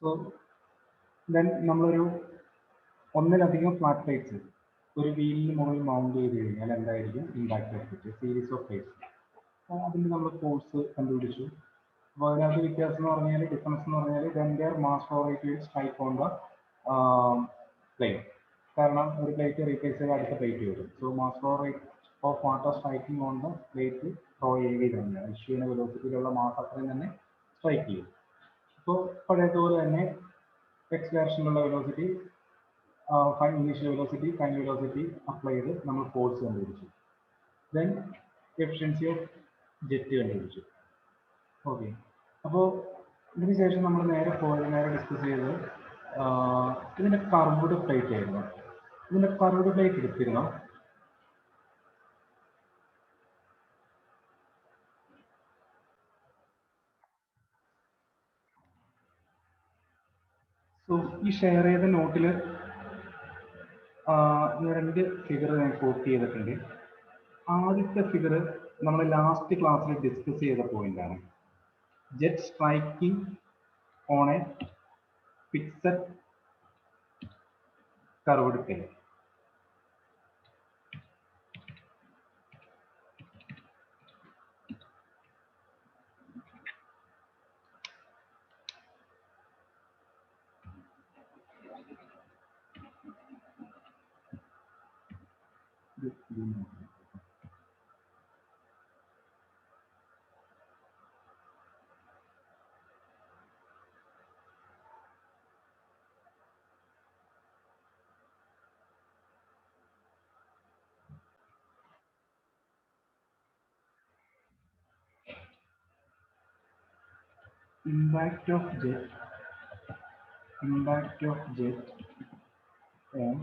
So then നമ്മളൊരു ഒന്നിലധികം flat plates ഒരു വീലിന് മുകളിൽ മൗണ്ട് ചെയ്ത് കഴിഞ്ഞാൽ എന്തായിരിക്കും impact effect, series of plates. അതിന് നമ്മൾ ഫോഴ്സ് കണ്ടുപിടിച്ചു. അപ്പോൾ അതിനകത്ത് വ്യത്യാസം എന്ന് പറഞ്ഞാൽ, ഡിഫറൻസ് എന്ന് പറഞ്ഞാൽ then mass flow rate will strike on the plate. കാരണം ഒരു പ്ലേറ്റ് റീപ്ലേസ് ചെയ്ത് അടുത്ത പ്ലേറ്റ് വരും. So mass flow rate of water striking on the plate flow area തന്നെയാണ്. ഇഷ്യൂ ചെയ്യുന്ന വെലോസിറ്റിയിലുള്ള മാസ് അത്രയും തന്നെ സ്ട്രൈക്ക് ചെയ്യും. അപ്പോൾ പഴയതുപോലെ തന്നെ എക്സ് ഡയറക്ഷനിലുള്ള velocity, initial velocity, final velocity apply ചെയ്ത് നമ്മൾ ഫോഴ്സ് കണ്ടുപിടിച്ചു. ദെൻ എഫിഷ്യൻസി ഓഫ് ജെറ്റ് കണ്ടുപിടിച്ചു. ഓക്കെ, അപ്പോൾ ഇതിന് ശേഷം നമ്മൾ നേരെ ഡിസ്കസ് ചെയ്തത് ഇതിൻ്റെ കർവ്ഡ് പ്ലേറ്റ് ആയിരുന്നു. ഇതിൻ്റെ കർവ്ഡ് പ്ലേറ്റ് എടുത്തിരുന്നു. സോ ഈ ഷെയർ ചെയ്ത നോട്ടിൽ രണ്ട് ഫിഗർ ഞാൻ കോപ്പി ചെയ്തിട്ടുണ്ട്. ആദ്യത്തെ ഫിഗർ നമ്മൾ ലാസ്റ്റ് ക്ലാസ്സിൽ ഡിസ്കസ് ചെയ്ത പോയിന്റാണ്. Jet striking on A fixed curved plate. Impact of jet on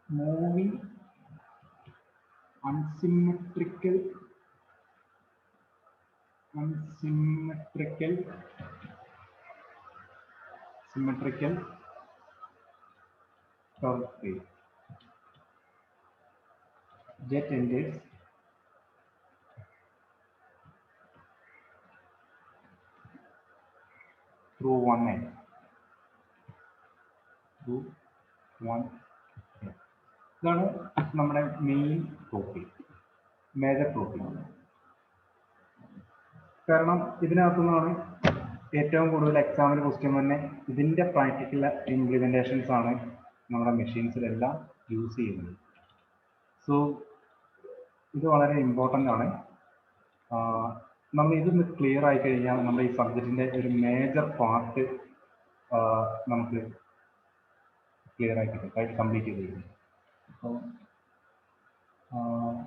moving unsymmetrical curved plate. Jet enters through one end. ഇതാണ് നമ്മുടെ മെയിൻ ടോപ്പിക്, മേജർ ടോപ്പിക്. കാരണം ഇതിനകത്തു നിന്നാണ് ഏറ്റവും കൂടുതൽ എക്സാമിന് ക്വസ്റ്റ്യൻ തന്നെ. ഇതിൻ്റെ പ്രാക്ടിക്കൽ ഇംപ്ലിമെൻറ്റേഷൻസ് ആണ് നമ്മുടെ മെഷീൻസിലെല്ലാം യൂസ് ചെയ്യുന്നത്. സോ ഇത് വളരെ ഇമ്പോർട്ടൻ്റ് ആണ്. നമ്മൾ ഇതൊന്ന് ക്ലിയർ ആയി കഴിഞ്ഞാൽ നമ്മുടെ ഈ സബ്ജക്റ്റിൻ്റെ ഒരു മേജർ പാർട്ട് നമുക്ക് ക്ലിയർ ആയി കിട്ടും, കംപ്ലീറ്റ് ചെയ്ത് കഴിഞ്ഞു. അപ്പോൾ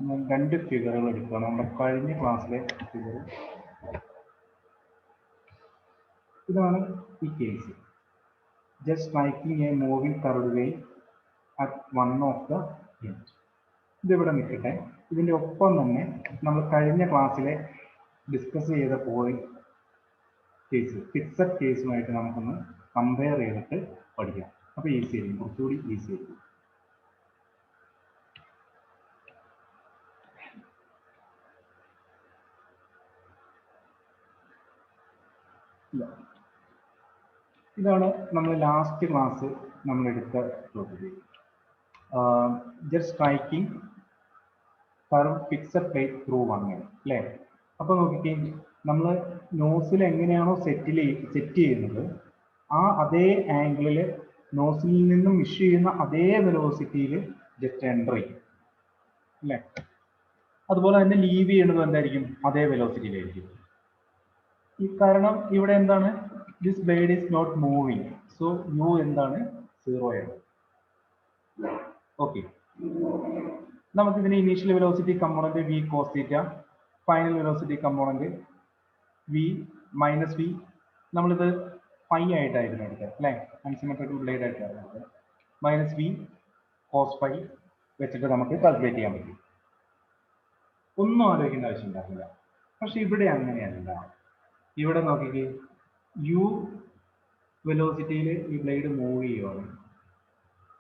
ഞാൻ രണ്ട് ഫിഗറുകൾ എടുക്കുകയാണ്. നമ്മുടെ കഴിഞ്ഞ ക്ലാസ്സിലെ ഫിഗർ ഇതാണ്. ഈ case just striking A moving curved wave at one of the end. ഇതിവിടെ നിൽക്കട്ടെ. ഇതിൻ്റെ ഒപ്പം തന്നെ നമ്മൾ കഴിഞ്ഞ ക്ലാസ്സിലെ ഡിസ്കസ് ചെയ്ത കേസ്, ഫിക്സഡ് കേസുമായിട്ട് നമുക്കൊന്ന് കമ്പയർ ചെയ്തിട്ട് പഠിക്കാം. അപ്പോൾ ഈസി ആയിരിക്കും, കുറച്ചുകൂടി ഈസി ആയിരിക്കും. ഇതാണ് നമ്മൾ ലാസ്റ്റ് ക്ലാസ് നമ്മളെടുത്ത topic, just striking curve fixed plate through one end അല്ലേ. അപ്പോൾ നോക്കിക്കേ, നമ്മൾ നോസിൽ എങ്ങനെയാണോ സെറ്റ് ചെയ്യുന്നത് ആ അതേ ആംഗിളിൽ നോസിലിൽ നിന്നും ഇഷ്യൂ ചെയ്യുന്ന അതേ വെലോസിറ്റിയിൽ ജസ്റ്റ് എൻ്റർ ചെയ്യും അല്ലേ. അതുപോലെ തന്നെ ലീവ് ചെയ്യുന്നത് എന്തായിരിക്കും, അതേ വെലോസിറ്റിയിലായിരിക്കും. ഈ കാരണം ഇവിടെ എന്താണ്, this blade is not moving, so you എന്താണ്, 0 ആണ്. ഓക്കെ, നമുക്കിതിന് initial velocity component V cos theta, final velocity component V minus V. നമ്മളിത് ഫൈ ആയിട്ടായിരുന്നു എടുത്തത് അല്ലേ, അൺസിമെട്രിക്കൽ ബ്ലേഡ് ആയിട്ടായിരുന്നു എടുത്തത്. മൈനസ് വി കോസ് ഫൈ വെച്ചിട്ട് നമുക്ക് കാൽക്കുലേറ്റ് ചെയ്യാൻ പറ്റും. ഒന്നും ആലോചിക്കേണ്ട ആവശ്യം ഉണ്ടാവില്ല. പക്ഷെ ഇവിടെ അങ്ങനെയല്ല. ഇവിടെ നോക്കിക്കേ, യു വെലോസിറ്റിയിൽ ഈ ബ്ലേഡ് മൂവ് ചെയ്യുവാണ്.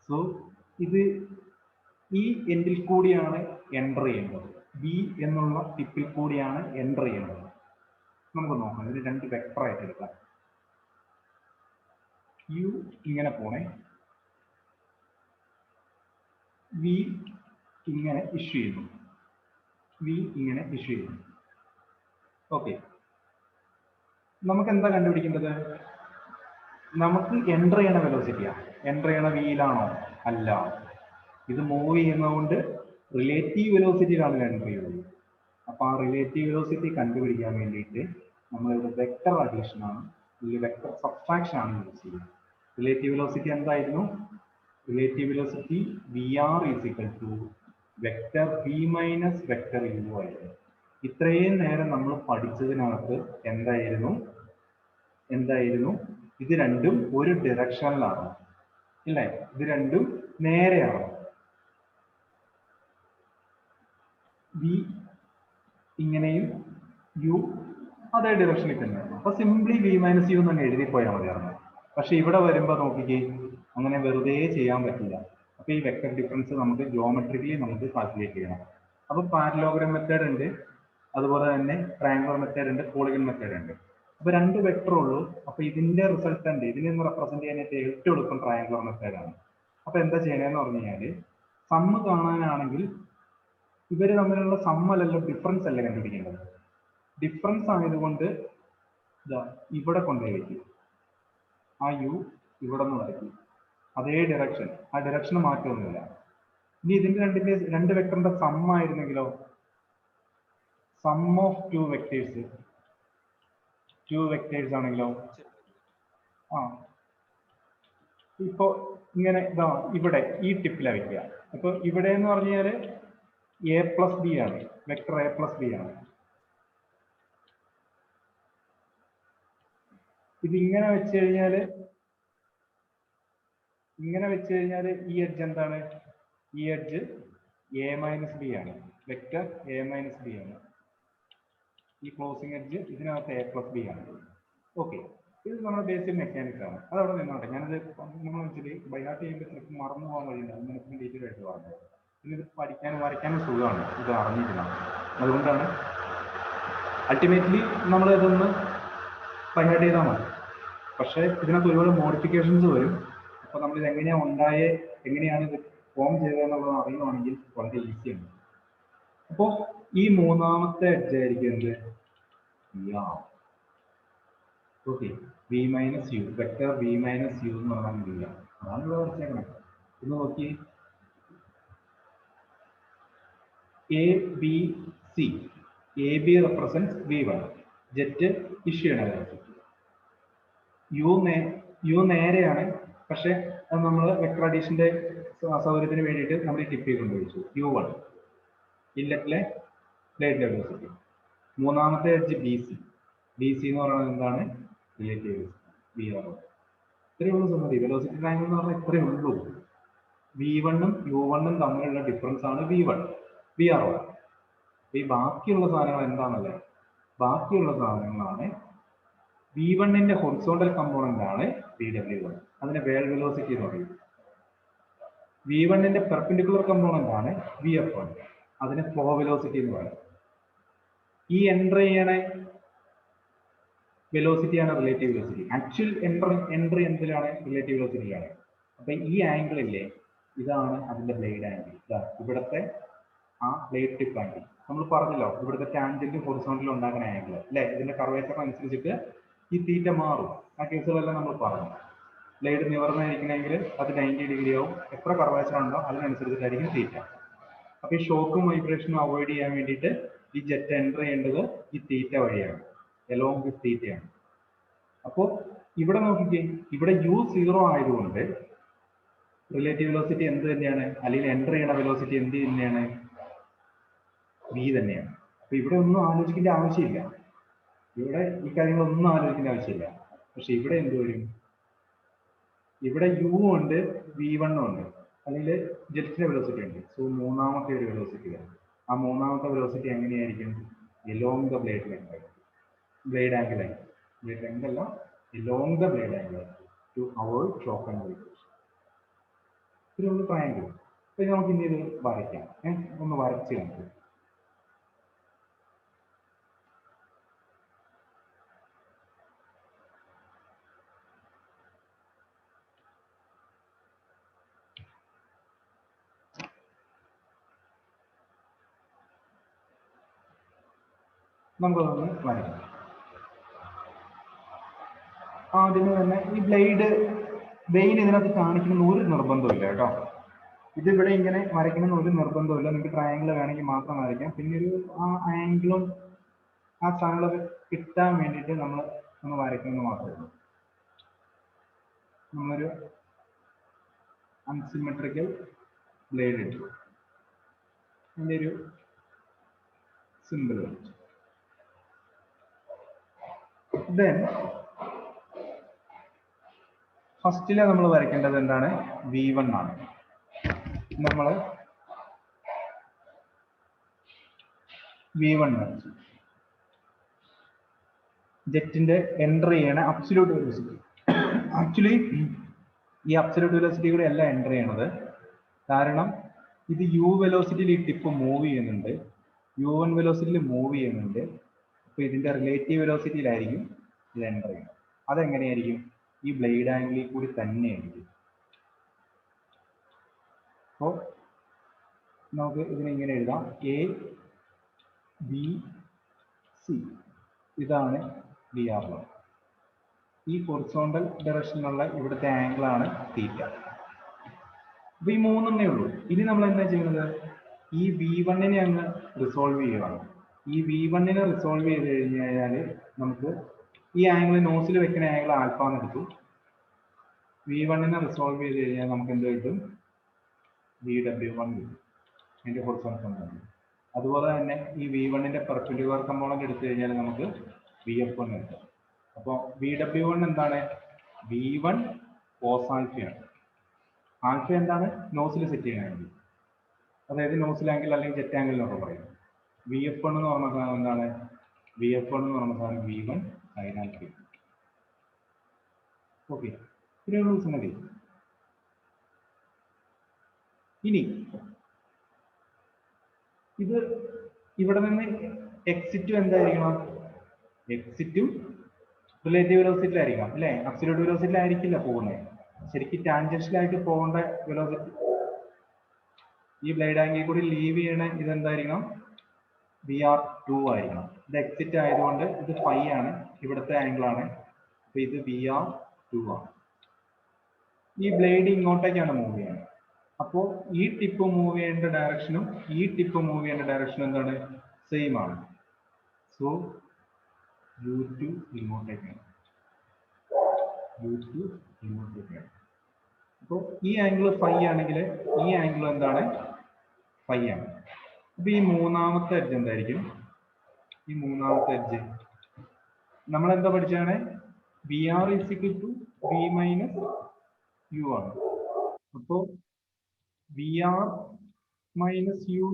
സോ ഇത് ഈ എൻഡിൽ കൂടിയാണ് എൻ്റർ ചെയ്യേണ്ടത്, ബി എന്നുള്ള ടിപ്പിൽ കൂടിയാണ് എൻ്റർ ചെയ്യേണ്ടത്. നമുക്ക് നോക്കാം, ഇതിന് രണ്ട് വെക്ടറായിട്ട് എടുക്കാം. യു ഇങ്ങനെ പോണേ, വി ഇങ്ങനെ ഇഷ്യൂ ചെയ്യുന്നു, വി ഇങ്ങനെ ഇഷ്യൂ ചെയ്യുന്നു. ഓക്കെ, നമുക്ക് എന്താ കണ്ടുപിടിക്കേണ്ടത്? നമുക്ക് എൻ്റർ ചെയ്യണ വെലോസിറ്റിയാണ്. എൻ്റർ ചെയ്യണ വീലാണോ? അല്ല, ഇത് മൂവ് ചെയ്യുന്നതുകൊണ്ട് റിലേറ്റീവ് വെലോസിറ്റിയിലാണ് എൻ്റർ ചെയ്യുന്നത്. അപ്പോൾ ആ റിലേറ്റീവ് വെലോസിറ്റി കണ്ടുപിടിക്കാൻ വേണ്ടിയിട്ട് നമ്മളിവിടെ വെക്ടർ അഡീഷൻ ആണ്, അല്ലെങ്കിൽ വെക്ടർ സബ്ട്രാക്ഷൻ ആണ് യൂസ് ചെയ്യുന്നത്. റിലേറ്റീവ് വെലോസിറ്റി എന്തായിരുന്നു? Relative velocity V R is equal to vector V minus vector U ആയിരുന്നു. ഇത്രയും നേരം നമ്മൾ പഠിച്ചതിനകത്ത് എന്തായിരുന്നു? ഇത് രണ്ടും ഒരു ഡിറക്ഷനിലാണ്, ഇല്ലേ? ഇത് രണ്ടും നേരെയാണ്. വി ഇങ്ങനെയും യു അതേ ഡിറക്ഷനിൽ തന്നെയാണ്. അപ്പൊ സിംപ്ലി വി മൈനസ് യു എന്ന് എഴുതി പോയാൽ മതിയായിരുന്നു. പക്ഷെ ഇവിടെ വരുമ്പോൾ നോക്കിക്കേ, അങ്ങനെ വെറുതെ ചെയ്യാൻ പറ്റില്ല. അപ്പൊ ഈ വെക്ടർ ഡിഫറൻസ് നമുക്ക് ജോമെട്രിക്കലി നമുക്ക് കാൽക്കുലേറ്റ് ചെയ്യണം. അപ്പൊ പാരലോഗ്രാം മെത്തേഡ് ഉണ്ട്, അതുപോലെ തന്നെ ട്രയാങ്കുലർ മെത്തേഡ് ഉണ്ട്, പോളിഗൺ മെത്തേഡ് ഉണ്ട്. അപ്പൊ രണ്ട് വെക്ടർ ഉള്ളൂ. അപ്പൊ ഇതിന്റെ റിസൾട്ടന്റ് ഇതിനെ റെപ്രസെന്റ് ചെയ്യാനായിട്ട് ഏറ്റവും എളുപ്പം ട്രയാങ്കുലർ മെത്തേഡാണ്. അപ്പൊ എന്താ ചെയ്യണമെന്ന് പറഞ്ഞു കഴിഞ്ഞാല്, സമ്മ് കാണാനാണെങ്കിൽ ഇവര് തമ്മിലുള്ള സമ്മല്ലല്ലോ, ഡിഫറൻസ് അല്ലേ കണ്ടുപിടിക്കേണ്ടത്. ഡിഫറൻസ് ആയതുകൊണ്ട് ഇവിടെ കൊണ്ടുപോയി വയ്ക്കും. ആ യു ഇവിടെ നിന്ന് വരയ്ക്കും, അതേ ഡിറക്ഷൻ, ആ ഡിറക്ഷന് മാറ്റമൊന്നുമില്ല. ഇനി ഇതിന്റെ രണ്ട് വെക്ടറിന്റെ സം ആയിരുന്നെങ്കിലോ, സം ഓഫ് ടു വെക്ടേഴ്സ് ആണെങ്കിലോ, ഇപ്പൊ ഇങ്ങനെ ഇവിടെ ഈ ടിപ്പിലാണ് വയ്ക്കുക. അപ്പൊ ഇവിടെ എന്ന് പറഞ്ഞാല് എ പ്ലസ് ബി ആണ്, വെക്ടർ എ പ്ലസ് ബി ആണ്. ഇത് ഇങ്ങനെ വെച്ച് കഴിഞ്ഞാല് ഈ എഡ്ജ് എന്താണ്? ഈ എഡ്ജ് എ മൈനസ് ബി ആണ്, വെക്ടർ എ മൈനസ് ബി ആണ്. ഈ ക്ലോസിംഗ് എഡ്ജ് ഇതിനകത്ത് എ പ്ലസ് ബി ആണ്. ഓക്കെ, ഇത് നമ്മുടെ ബേസിക് മെക്കാനിക്സ് ആണ്. അതവിടെ നിന്നോട്ടെ. ഞാനത് നമ്മൾ വെച്ചിട്ട് ബൈഹാർട്ട് ചെയ്യുമ്പോൾ ചിലപ്പോൾ മറന്നു പോകാൻ കഴിയുന്നത്, അതിനൊക്കെ ഡീറ്റെയിൽ ആയിട്ട് പറഞ്ഞു. പിന്നെ ഇത് പഠിക്കാനും വരയ്ക്കാനും സുഖമാണ് ഇത് അറിഞ്ഞിരിക്കണം. അതുകൊണ്ടാണ് അൾട്ടിമേറ്റ്ലി നമ്മൾ ഇതൊന്ന് ബൈഹാർട്ട് ചെയ്താൽ മതി. പക്ഷേ ഇതിനകത്ത് ഒരുപാട് മോഡിഫിക്കേഷൻസ് വരും. അപ്പോൾ നമ്മൾ ഇത് എങ്ങനെയാണ് ഇത് ഫോം ചെയ്തതെന്നുള്ളത് അറിയുവാണെങ്കിൽ വളരെ ഈസിയാണ്. അപ്പോൾ ഈ മൂന്നാമത്തെ എഡ്ജ് ആയിരിക്കും എന്ത്? Okay, V minus U, vector V minus U എന്ന് പറഞ്ഞാൽ വി ആണ്. അതാണ് ഇവിടെ വരച്ചേക്കണം. ഒന്ന് നോക്കി, A B C, A B represent V1, jet issue ആണ്. യു നേരെയാണ്, പക്ഷെ അത് നമ്മൾ വെക്ടർ അഡീഷന്റെ സൗകര്യത്തിന് വേണ്ടിയിട്ട് നമ്മൾ ടിപ്പ് ചെയ്ത് കൊണ്ടുപോയിച്ചു. U1 ഇല്ലറ്റിലെ പ്ലേറ്റ് വെലോസിറ്റി. മൂന്നാമത്തെ എഡ്ജ് ബി സി എന്ന് പറയുന്നത് എന്താണ്? Relative velocity VR. ഇത്രയേ ഉള്ളൂ സംഗതി. വെലോസിറ്റി ട്രയാങ്കിൾ എന്ന് പറഞ്ഞാൽ ഇത്രയേ ഉള്ളൂ. V1ഉം U1ഉം തമ്മിലുള്ള ഡിഫറൻസ് ആണ് VR1. ഈ ബാക്കിയുള്ള സാധനങ്ങൾ എന്താണല്ലേ? ബാക്കിയുള്ള സാധനങ്ങളാണ് V1ന്റെ ഹൊറിസോണ്ടൽ കമ്പോണന്റ് ആണ് VW1, അതിനെ വേൾ വെലോസിറ്റി എന്ന് പറയും. V1ന്റെ പെർപെൻഡിക്കുലർ കമ്പോണന്റ് ആണ് VF1, അതിനെ ഫ്ലോ വെലോസിറ്റി എന്ന് പറയും. ഈ എൻ്റർ ചെയ്യണ വെലോസിറ്റിയാണ് റിലേറ്റീവ് വെലോസിറ്റി. ആക്ച്വൽ എൻട്രി എന്തിലാണ്? റിലേറ്റീവ് വെലോസിറ്റിയിലാണ്. അപ്പൊ ഈ ആംഗിൾ ഇല്ലേ, ഇതാണ് അതിന്റെ ബ്ലേഡ് ആംഗിൾ. ഇവിടുത്തെ ആ ബ്ലേഡ് ടിപ്പ് ആംഗിൾ നമ്മൾ പറഞ്ഞല്ലോ, ഇവിടുത്തെ ടാൻജന്റും ഹൊറിസോണ്ടലും ഉണ്ടാക്കുന്ന ആംഗിൾ അല്ലെ, ഇതിന്റെ കർവേച്ചർ അനുസരിച്ചിട്ട് ഈ തീറ്റ മാറും. ആ കേസുകളെല്ലാം നമ്മൾ പറഞ്ഞു. ബ്ലേഡ് നിവർന്നായിരിക്കണമെങ്കിൽ അത് 90 ഡിഗ്രി ആവും. എത്ര കർവേച്ചർ ഉണ്ടോ അതിനനുസരിച്ചിട്ടായിരിക്കും തീറ്റ. അപ്പൊ ഈ ഷോക്കും വൈബ്രേഷനും അവോയ്ഡ് ചെയ്യാൻ വേണ്ടിയിട്ട് ഈ ജെറ്റ് എൻ്റർ ചെയ്യേണ്ടത് ഈ തീറ്റ വഴിയാണ്, എലോങ് വിത്ത് തീറ്റയാണ്. അപ്പോൾ ഇവിടെ നോക്കിക്കേ, ഇവിടെ U0 ആയതുകൊണ്ട് റിലേറ്റീവ് വെലോസിറ്റി എന്ത് തന്നെയാണ്? അല്ലെങ്കിൽ എൻ്റർ ചെയ്യണ വെലോസിറ്റി എന്ത് തന്നെയാണ്? V തന്നെയാണ്. അപ്പൊ ഇവിടെ ഒന്നും ആലോചിക്കേണ്ട ആവശ്യമില്ല. ഇവിടെ ഈ കാര്യങ്ങളൊന്നും ആലോചിക്കേണ്ട ആവശ്യമില്ല. പക്ഷെ ഇവിടെ എന്ത് വരും? ഇവിടെ U ഉണ്ട്, V1 ഉണ്ട്, അല്ലെങ്കിൽ ജെറ്റിന്റെ വെലോസിറ്റി ഉണ്ട്. സോ മൂന്നാമത്തെ ഒരു വെലോസിറ്റി വരും. ആ മൂന്നാമത്തെ വെലോസിറ്റി എങ്ങനെയായിരിക്കും? എലോങ് ദ ബ്ലേഡ് ലെങ്ത് ആയിരിക്കും. ബ്ലേഡ് ആംഗിൾ ആയിരിക്കും. ബ്ലേഡ് ലെങ്ത് അല്ല, along the blade angle to avoid shock and vibration. ഇതിനുള്ള ട്രയാങ്കിൾ. അപ്പൊ നമുക്ക് ഇനി ഇത് വരയ്ക്കാം. ഒന്ന് വരച്ച് കാണിക്കും. നമുക്കതൊന്ന് വരയ്ക്കാം. ആദ്യമേ തന്നെ ഈ വെയിൻ ഇതിനകത്ത് കാണിക്കുന്ന ഒരു നിർബന്ധമില്ല കേട്ടോ. ഇതിവിടെ ഇങ്ങനെ വരയ്ക്കണമെന്ന് ഒരു നിർബന്ധമില്ല. നിങ്ങൾക്ക് ട്രയാങ്കിൾ വേണമെങ്കിൽ മാത്രം വരയ്ക്കാം. പിന്നെ ഒരു ആ ആംഗിളും ആ സാധനങ്ങളൊക്കെ കിട്ടാൻ വേണ്ടിയിട്ട് നമ്മൾ ഒന്ന് വരയ്ക്കുന്നത് മാത്രമേ ഉള്ളൂ. നമ്മളൊരു അൺസിമെട്രിക്കൽ ബ്ലേഡ് ഇട്ടു, അതിൻ്റെ ഒരു സിമ്പിൾ വരച്ചു. ദെൻ ഫസ്റ്റിലെ നമ്മൾ വരയ്ക്കേണ്ടത് എന്താണ്? V1 ആണ്. നമ്മൾ V1 വരച്ചു. ജെറ്റിന്റെ എൻട്രി ചെയ്യണ അബ്സല്യൂട്ട് വെലോസിറ്റി. ആക്ച്വലി ഈ അബ്സല്യൂട്ട് വെലോസിറ്റി കൂടെ അല്ല എൻട്രി ചെയ്യണത്. കാരണം ഇത് u വെലോസിറ്റിയിൽ ഈ ടിപ്പ് മൂവ് ചെയ്യുന്നുണ്ട്, u1 വെലോസിറ്റിയിൽ മൂവ് ചെയ്യുന്നുണ്ട്. അപ്പൊ ഇതിന്റെ റിലേറ്റീവ് വെലോസിറ്റിയിലായിരിക്കും ഇത് എൻട്രി ചെയ്യുന്നത്. അതെങ്ങനെയായിരിക്കും? ഈ ബ്ലേഡ് ആംഗിളിൽ കൂടി തന്നെയായിരിക്കും. അപ്പോൾ നമുക്ക് ഇതിനെങ്ങനെ എഴുതാം? എ ബി സി, ഇതാണ് VR ലൈൻ. ഈ ഹൊറിസോണ്ടൽ ഡയറക്ഷനിലുള്ള ഇവിടുത്തെ ആംഗിളാണ് തീറ്റ. അപ്പൊ ഈ മൂന്നെണ്ണേ ഉള്ളൂ. ഇനി നമ്മൾ എന്താ ചെയ്യുന്നത്? ഈ V1 അങ്ങ് റിസോൾവ് ചെയ്യുകയാണ്. ഈ V1 റിസോൾവ് ചെയ്ത് കഴിഞ്ഞ് കഴിഞ്ഞാൽ നമുക്ക് ഈ ആംഗിൾ നോസിൽ വെക്കുന്ന ആംഗിൾ ആൽഫ എന്ന് എടുത്തു. V1 റിസോൾവ് ചെയ്ത് കഴിഞ്ഞാൽ നമുക്ക് എന്ത് കിട്ടും? VW1 കിട്ടും, അതിന്റെ ഹൊറിസോണ്ടൽ കമ്പോണന്റ്. അതുപോലെ തന്നെ ഈ V1 പെർപെൻഡിക്കുലർ കമ്പോണന്റ് എടുത്തു കഴിഞ്ഞാൽ നമുക്ക് VF1 കിട്ടും. അപ്പോൾ VW1 എന്താണ്? V1 cos ആൽഫയാണ്. ആൽഫ എന്താണ്? നോസിൽ സെറ്റ് ചെയ്യണമെങ്കിൽ, അതായത് നോസിൽ ആംഗിൾ അല്ലെങ്കിൽ ജെറ്റ് ആംഗിൾ എന്നൊക്കെ പറയും. VF1 എന്ന് പറഞ്ഞ സാധനം എന്താണ്? VF1 എന്ന് പറഞ്ഞ സാധനം V1 sin ആൽഫ. ഓക്കെ, ഇത്രയുള്ള സംഗതി. ഇനി ഇത് ഇവിടെ നിന്ന് എക്സിറ്റും എന്തായിരിക്കണം? എക്സിറ്റും റിലേറ്റീവ് വെലോസിറ്റിയിലായിരിക്കണം അല്ലേ? അബ്സല്യൂട്ട് വെലോസിറ്റിയിലായിരിക്കില്ല പോകുന്നത്. ശരിക്കും ടാൻജൻഷ്യലായിട്ട് പോകേണ്ട വെലോസിറ്റി ഈ ബ്ലേഡ് ആംഗിൾ കൂടി ലീവ് ചെയ്യണ ഇതെന്തായിരിക്കണം? VR2 ആയിരിക്കണം. ഇത് എക്സിറ്റ് ആയതുകൊണ്ട് ഇത് ഫൈ ആണ്, ഇവിടുത്തെ ആംഗിൾ ആണ്. അപ്പൊ ഇത് VR2 ആണ്. ഈ ബ്ലേഡ് ഇങ്ങോട്ടേക്കാണ് മൂവ് ചെയ്യുന്നത്. അപ്പോൾ ഈ ടിപ്പ് മൂവ് ചെയ്യേണ്ട ഡയറക്ഷനും ഈ ടിപ്പ് മൂവ് ചെയ്യേണ്ട ഡയറക്ഷനും എന്താണ്? സെയിം ആണ്. So U2 ഇങ്ങോട്ടേക്കാണ്, U2 ഇങ്ങോട്ടേക്കാണ്. അപ്പോൾ ഈ ആംഗിൾ ഫൈ ആണെങ്കിൽ ഈ ആംഗിൾ എന്താണ്? ഫൈ ആണ്. അപ്പൊ ഈ മൂന്നാമത്തെ എഡ്ജ് എന്തായിരിക്കും? ഈ മൂന്നാമത്തെ എഡ്ജ് നമ്മൾ എന്താ പഠിച്ചാണ്? VR = V - U ആണ്. അപ്പോ VR - U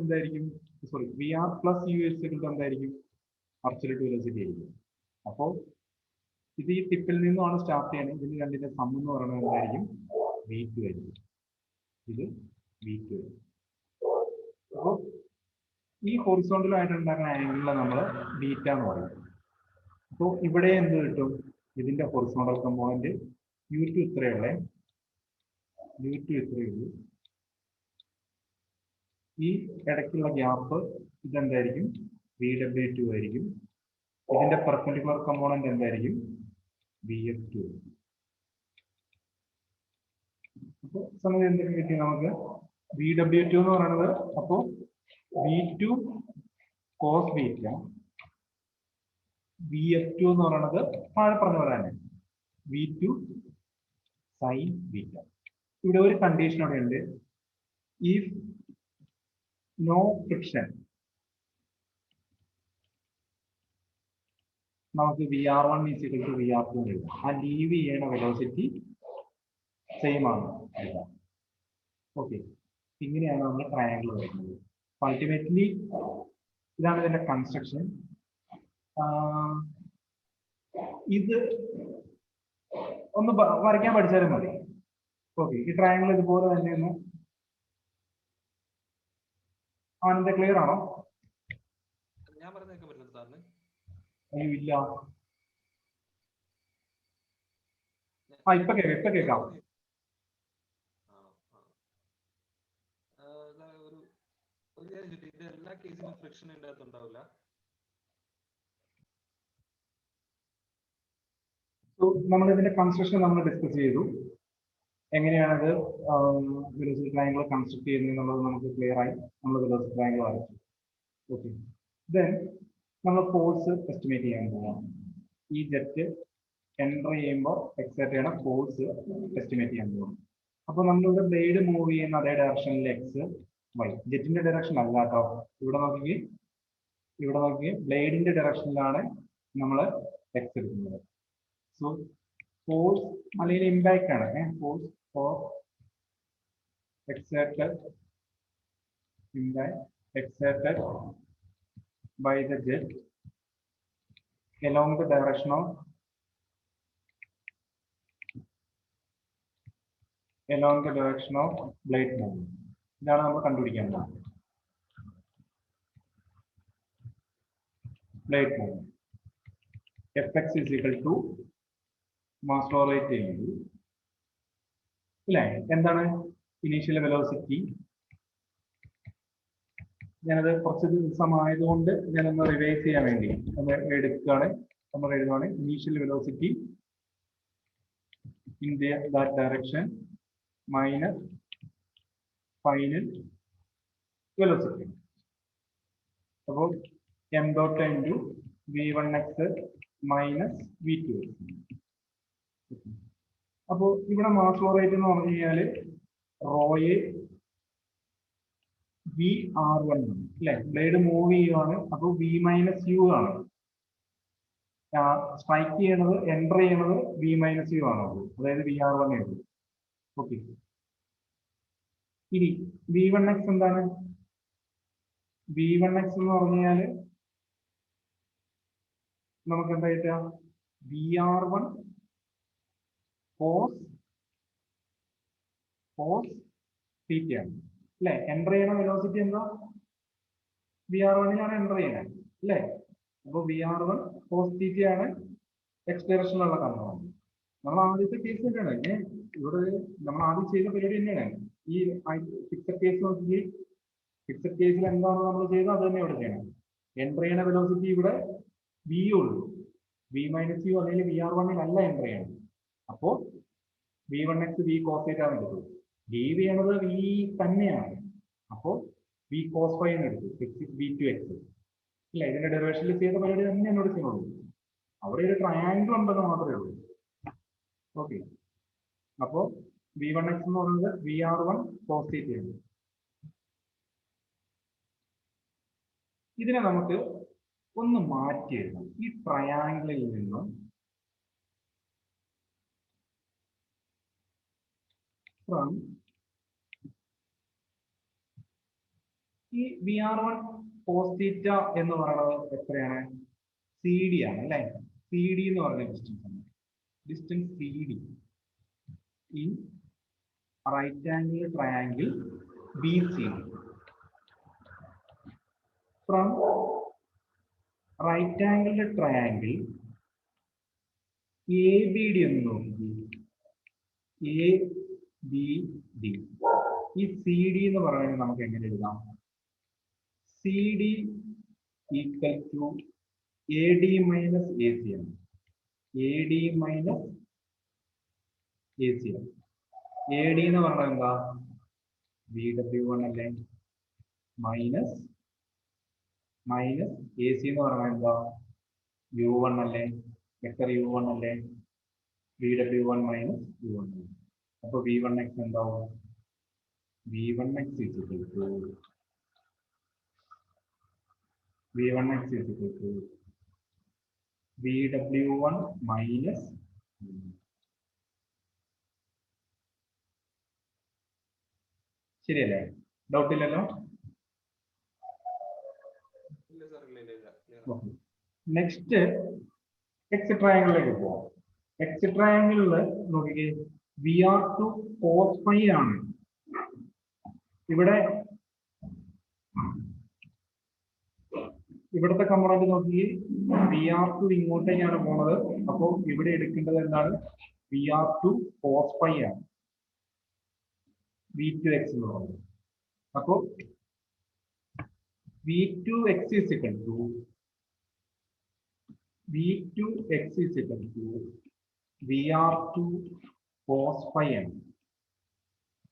എന്തായിരിക്കും? സോറി, VR + U എന്തായിരിക്കും? അബ്സല്യൂട്ട് വെലോസിറ്റി ആയിരിക്കും. അപ്പോൾ ഇത് ഈ ടിപ്പിൽ നിന്നുമാണ് സ്റ്റാർട്ട് ചെയ്യുന്നത്. ഇതിന് രണ്ടിന്റെ സം എന്ന് പറയുന്നത് എന്തായിരിക്കും? V2 ആയിരിക്കും. ഇത് V2 ആയിരിക്കും. അപ്പോൾ ഈ ഹൊറിസോണ്ടൽ ആയിട്ട് ഉണ്ടാക്കുന്ന ആംഗിളിനെ നമ്മൾ ബീറ്റ എന്ന് പറയും. അപ്പോൾ ഇവിടെ എന്ത് കിട്ടും? ഇതിന്റെ ഹൊറിസോണ്ടൽ കമ്പോണന്റ് U2 ഇത്രയുള്ളേ, U2 ഇത്രയുള്ളൂ. ഈ ഇടയ്ക്കുള്ള ഗ്യാപ്പ് ഇതെന്തായിരിക്കും? VW2 ആയിരിക്കും. ഇതിന്റെ പെർപെൻഡിക്കുലർ കമ്പോണന്റ് എന്തായിരിക്കും? VF2. അപ്പോൾ സമയം എന്തൊക്കെ കിട്ടി നമുക്ക്? VW2 എന്ന് പറയുന്നത് അപ്പോൾ V2 cos ബീറ്റ, VF2 എന്ന് പറയുന്നത് താഴെ പറഞ്ഞ പോലെ തന്നെ V2 sin ബീറ്റ. ഇവിടെ ഒരു കണ്ടീഷൻ അവിടെ ഉണ്ട്. ഇഫ് നോ ഫ്രിക്ഷൻ നമുക്ക് VR1 = VR2 എന്ന് എഴുതാം. ആ ലീവ് ചെയ്യണ വെലോസിറ്റി സെയിം ആണ് എഴുതാം. ഓക്കെ, ഇങ്ങനെയാണ് നമ്മൾ ട്രയാങ്കിൾ വരയ്ക്കുന്നത്. അൾട്ടിമേറ്റ്ലി ഇതാണ് ഇതിന്റെ കൺസ്ട്രക്ഷൻ. ഇത് ഒന്ന് വരയ്ക്കാൻ പഠിച്ചാലും മതി. ഓക്കെ, ഈ ട്രയാങ്കിൾ ഇതുപോലെ തന്നെയൊന്ന് ആനന്ദ ക്ലിയർ ആണോ? ഞാൻ പറഞ്ഞേക്കാൻ പറ്റുന്നത് സാറിന്? അയ്യോ ഇല്ല. ഇപ്പൊ കേൾക്കാം. ഒരു കാര്യം ചോദിച്ചു, ഇത് എല്ലാ കേസിലും ഫ്രിക്ഷൻ ഇതിന്റെ അകത്ത് ഉണ്ടാവില്ല? സോ നമ്മൾ ഇതിന്റെ കൺസ്ട്രക്ഷൻ നമ്മൾ ഡിസ്കസ് ചെയ്തു. എങ്ങനെയാണത് വെലോസിറ്റി ട്രയാങ്കിൾ കൺസ്ട്രക്ട് ചെയ്യുന്നത് എന്നുള്ളത് നമുക്ക് ക്ലിയർ ആയി. നമ്മൾ വെലോസിറ്റി ട്രയാങ്കിൾ വരച്ചു. ഓക്കെ, ദെൻ നമ്മൾ ഫോഴ്സ് എസ്റ്റിമേറ്റ് ചെയ്യാൻ പോവാം. ഈ ജെറ്റ് എൻ്റർ ചെയ്യുമ്പോൾ എക്സൈറ്റ് ചെയ്യണ ഫോഴ്സ് എസ്റ്റിമേറ്റ് ചെയ്യാൻ പോവാം. അപ്പോൾ നമ്മളിവിടെ ബ്ലേഡ് മൂവ് ചെയ്യുന്ന അതേ ഡയറക്ഷനിൽ എക്സ് വൈ, ജെറ്റിന്റെ ഡയറക്ഷൻ അല്ല കേട്ടോ. ഇവിടെ നോക്കി ബ്ലേഡിന്റെ ഡയറക്ഷനിലാണ് നമ്മൾ എക്സ് എടുക്കുന്നത്. സോ ഫോഴ്സ് അല്ലെങ്കിൽ ഇമ്പാക്റ്റ് ആണ്. Force for exerted by the jet along the direction of blade movement. ഇതാണ് നമ്മൾ കണ്ടുപിടിക്കാൻ പോകുന്നത്. blade movement. Fx is equal to mass flow rate into ഇല്ലേ, എന്താണ് ഇനീഷ്യൽ വെലോസിറ്റി. ഞാനത് കുറച്ച് ദിവസമായതുകൊണ്ട് ഞാനൊന്ന് റിവൈസ് ചെയ്യാൻ വേണ്ടി നമ്മൾ എഴുതുകയാണ്. Initial velocity in that direction minus final velocity. അപ്പോൾ M dot into v1x minus v2x. അപ്പോൾ ഇവിടെ മാസ് ഫ്ലോ റേറ്റ് എന്ന് പറഞ്ഞു കഴിഞ്ഞാൽ റോയെ വി ആർ വൺ ആണ് അല്ലെ. ബ്ലേഡ് മൂവ് ചെയ്യുവാണ്, അപ്പോൾ വി മൈനസ് യു ആണ്. സ്ട്രൈക്ക് ചെയ്യണത് എൻ്റർ ചെയ്യണത് വി മൈനസ് യു ആണ്, അതായത് വി ആർ വൺ ആണ്. ഓക്കെ, ഇനി വി വൺ എക്സ് എന്താണ്? വി വൺ എക്സ് എന്ന് പറഞ്ഞു കഴിഞ്ഞാൽ നമുക്ക് എന്തായിട്ടാ V R one cos theta ആണ് അല്ലെ. എൻ്റർ ചെയ്യണ വെലോസിറ്റി എന്താ? വി ആർ വണ്ണിലാണ് എൻ്റർ ചെയ്യണത് അല്ലേ. അപ്പോൾ V R one cos theta ആണ് എക്സ് ഡയറക്ഷനിലുള്ള കമ്പൗണ്ട്. നമ്മൾ ആദ്യത്തെ കേസ് തന്നെയാണ് ഇവിടെ നമ്മൾ ആദ്യം ചെയ്ത പരിപാടി തന്നെയാണ്. ഈ ഫിക്സഡ് കേസ് നോക്കി, ഫിക്സഡ് കേസിൽ എന്താണ് നമ്മൾ ചെയ്തത് അത് തന്നെ ഇവിടെ ചെയ്യണം. എൻ്റർ ചെയ്യണ വെലോസിറ്റി ഇവിടെ വി ഉള്ളൂ, വി മൈനസ് യു അല്ലെങ്കിൽ വി ആർ വണ്ണിലല്ല എൻ്റർ ചെയ്യണം. അപ്പോൾ V one X V cos theta ആണ് എടുത്തത്. ലീവ് ചെയ്യണത് വി തന്നെയാണ്, അപ്പോൾ വി കോസ് ഫൈ എന്ന് എടുത്തു, വി ടു എക്സ് ഇല്ല. ഇതിന്റെ ഡെറിവേഷനിൽ ചെയ്ത പരിപാടി തന്നെ എന്നോട് ചെയ്യുള്ളൂ. അവിടെ ഒരു ട്രയാങ്കിൾ ഉണ്ടെന്ന് മാത്രമേ ഉള്ളൂ. ഓക്കെ, അപ്പോൾ വി വൺ എക്സ് എന്ന് പറയുന്നത് വി ആർ വൺ കോസ് തീറ്റയാണ്. ഇതിനെ നമുക്ക് ഒന്ന് മാറ്റി എഴുതാം. ഈ ട്രയാങ്കിളിൽ നിന്നും ഫ്രം ഈ V R one cos theta എന്ന് പറയുന്നത് എത്രയാണ്? സി ഡി ആണ് അല്ലെ. സി ഡി എന്ന് പറഞ്ഞ ഡിസ്റ്റൻസ് ആണ്. Distance C D in right angle triangle B C. From right angle triangle A B D എന്ന് നോക്കി. എ ബി ഡി, ഈ സി ഡി എന്ന് പറയുന്നത് നമുക്ക് എങ്ങനെ എഴുതാം? C D equal to A D minus A C ആണ്. A D minus A C ആണ്. എ ഡി എന്ന് പറഞ്ഞാൽ എന്താ? വി ഡബ്ല്യു വൺ അല്ലേ, മൈനസ് എ സി എന്ന് പറഞ്ഞാൽ എന്താ? യു വൺ അല്ലേ, വെക്ടർ യു വൺ അല്ലേ, V W one minus U one. അപ്പോൾ വി വൺ എക്സ് എന്താവും? V one X equal to V1x is equal to VW1 minus ശരിയല്ലേ? Doubt ഇല്ലല്ലോ? നെക്സ്റ്റ് എക്സ് ട്രയാങ്കിളിലേക്ക് പോവാം. എക്സ് ട്രയാങ്കിളിൽ നോക്കിക്കേ, V R two cos phi ആണ്. ഇവിടുത്തെ കമ്പണന്റ് നോക്കി, വി ആർ ടു ഇങ്ങോട്ടേക്കാണ് പോണത്. അപ്പോൾ ഇവിടെ എടുക്കേണ്ടത് എന്താണ്? V R two cos phi ആണ്, വി ടു എക്സ് എന്ന് പറയുന്നത്. അപ്പോ V two X is equal to VR2 cos phi n.